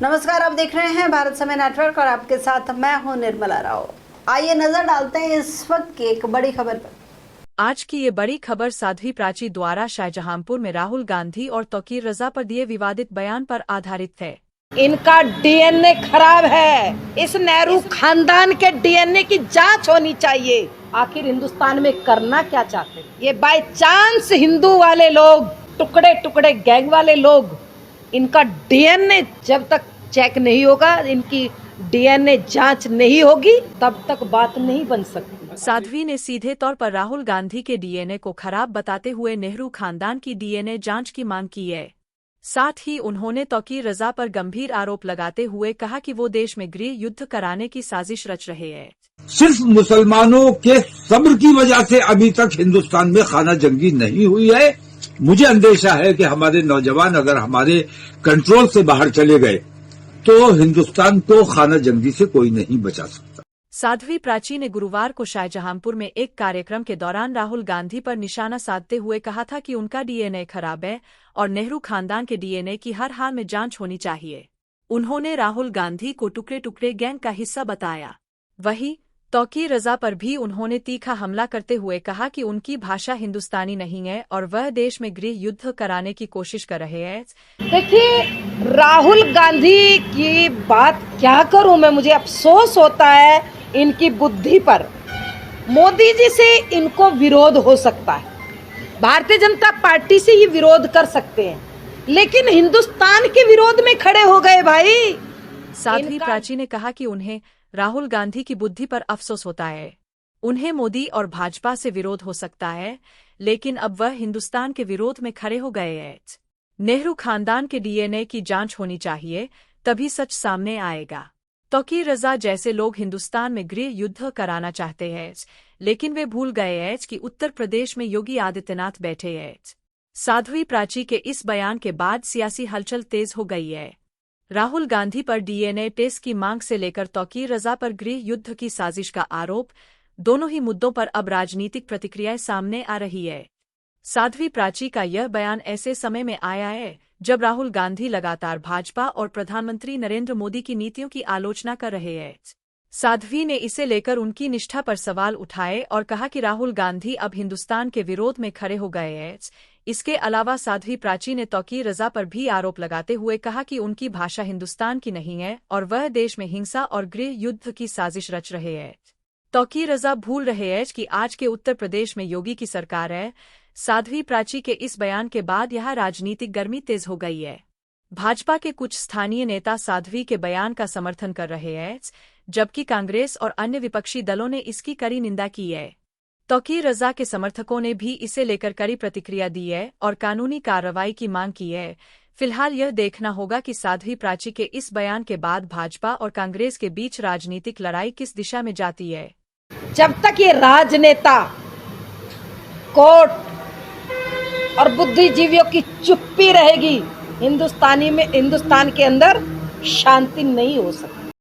नमस्कार, आप देख रहे हैं भारत समय नेटवर्क और आपके साथ मैं हूं निर्मला राव। आइए नजर डालते हैं इस वक्त की एक बड़ी खबर पर। आज की ये बड़ी खबर साध्वी प्राची द्वारा शाहजहांपुर में राहुल गांधी और तौकीर रजा पर दिए विवादित बयान पर आधारित है। इनका डीएनए खराब है। इस नेहरू खानदान के डीएनए की जांच होनी चाहिए। आखिर हिंदुस्तान में करना क्या चाहते हैं? ये बाय चांस हिंदू वाले लोग, टुकड़े टुकड़े गैंग वाले लोग, इनका डीएनए जब तक चेक नहीं होगा, इनकी डीएनए जांच नहीं होगी, तब तक बात नहीं बन सकती। साध्वी ने सीधे तौर पर राहुल गांधी के डीएनए को खराब बताते हुए नेहरू खानदान की डीएनए जांच की मांग की है। साथ ही उन्होंने तौकीर रजा पर गंभीर आरोप लगाते हुए कहा कि वो देश में गृह युद्ध कराने की साजिश रच रहे हैं। सिर्फ मुसलमानों के सब्र की वजह से अभी तक हिंदुस्तान में खाना जंगी नहीं हुई है। मुझे अंदेशा है कि हमारे नौजवान अगर हमारे कंट्रोल से बाहर चले गए तो हिंदुस्तान को खाना जंगी से कोई नहीं बचा सकता। साध्वी प्राची ने गुरुवार को शाहजहांपुर में एक कार्यक्रम के दौरान राहुल गांधी पर निशाना साधते हुए कहा था कि उनका डीएनए खराब है और नेहरू खानदान के डीएनए की हर हाल में जांच होनी चाहिए। उन्होंने राहुल गांधी को टुकड़े टुकड़े गैंग का हिस्सा बताया। वहीं तौकीर रजा पर भी उन्होंने तीखा हमला करते हुए कहा कि उनकी भाषा हिंदुस्तानी नहीं है और वह देश में गृह युद्ध कराने की कोशिश कर रहे हैं। देखिए, राहुल गांधी की बात क्या करूं मैं, मुझे अफसोस होता है इनकी बुद्धि पर। मोदी जी से इनको विरोध हो सकता है, भारतीय जनता पार्टी से ही विरोध कर सकते हैं, लेकिन हिंदुस्तान के विरोध में खड़े हो गए भाई। साध्वी प्राची ने कहा कि उन्हें राहुल गांधी की बुद्धि पर अफसोस होता है। उन्हें मोदी और भाजपा से विरोध हो सकता है, लेकिन अब वह हिंदुस्तान के विरोध में खड़े हो गए हैं। नेहरू खानदान के डीएनए की जांच होनी चाहिए, तभी सच सामने आएगा। तौकीर रजा जैसे लोग हिंदुस्तान में गृह युद्ध कराना चाहते हैं, लेकिन वे भूल गए हैं कि उत्तर प्रदेश में योगी आदित्यनाथ बैठे हैं। साध्वी प्राची के इस बयान के बाद सियासी हलचल तेज हो गई है। राहुल गांधी पर डीएनए टेस्ट की मांग से लेकर तौकीर रजा पर गृह युद्ध की साजिश का आरोप, दोनों ही मुद्दों पर अब राजनीतिक प्रतिक्रियाएं सामने आ रही है। साध्वी प्राची का यह बयान ऐसे समय में आया है जब राहुल गांधी लगातार भाजपा और प्रधानमंत्री नरेंद्र मोदी की नीतियों की आलोचना कर रहे हैं। साध्वी ने इसे लेकर उनकी निष्ठा पर सवाल उठाए और कहा कि राहुल गांधी अब हिंदुस्तान के विरोध में खड़े हो गए हैं। इसके अलावा साध्वी प्राची ने तौकीर रजा पर भी आरोप लगाते हुए कहा कि उनकी भाषा हिंदुस्तान की नहीं है और वह देश में हिंसा और गृह युद्ध की साजिश रच रहे हैं। तौकीर रजा भूल रहे हैं कि आज के उत्तर प्रदेश में योगी की सरकार है। साध्वी प्राची के इस बयान के बाद यह राजनीतिक गर्मी तेज हो गई है। भाजपा के कुछ स्थानीय नेता साध्वी के बयान का समर्थन कर रहे हैं, जबकि कांग्रेस और अन्य विपक्षी दलों ने इसकी कड़ी निंदा की है। तौकीर रजा के समर्थकों ने भी इसे लेकर कड़ी प्रतिक्रिया दी है और कानूनी कार्रवाई की मांग की है। फिलहाल यह देखना होगा कि साध्वी प्राची के इस बयान के बाद भाजपा और कांग्रेस के बीच राजनीतिक लड़ाई किस दिशा में जाती है। जब तक ये राजनेता, कोर्ट और बुद्धिजीवियों की चुप्पी रहेगी, हिंदुस्तान के अंदर शांति नहीं हो सकती।